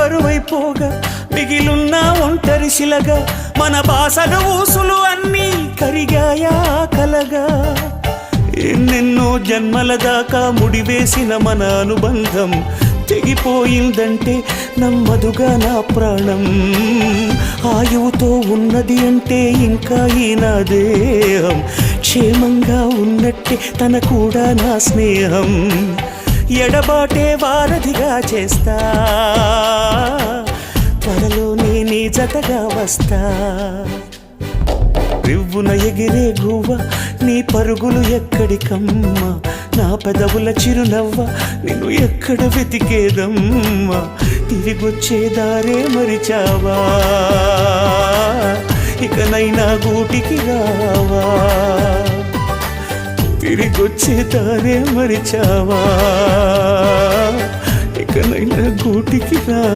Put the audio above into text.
బరువైపోగా మిగిలున్న ఒంటరి శిలగా మన బాసలు ఊసులు అన్నీ కరిగాయా కలగా ఎన్నెన్నో జన్మల దాకా ముడివేసిన మన అనుబంధం తెగిపోయిందంటే నమ్మదుగా నా ప్రాణం ఆయువుతో ఉన్నది అంటే ఇంకా ఈ నా దేహం క్షేమంగా ఉన్నట్టే తన కూడా నా స్నేహం ఎడబాటే వారధిగా చేస్తా త్వరలోనే నీ జతగా వస్తా రివ్వున ఎగిరే గువ్వ నీ పరుగులు ఎక్కడికమ్మా నా పెదవుల చిరునవ్వ నిన్ను ఎక్కడ వెతికేదమ్మా తిరిగొచ్చే దారే మరిచావా ఇకనైనా గూటికి రావా తిరిగొచ్చే దారే మరిచావా ఇకనైనా గూటికి రా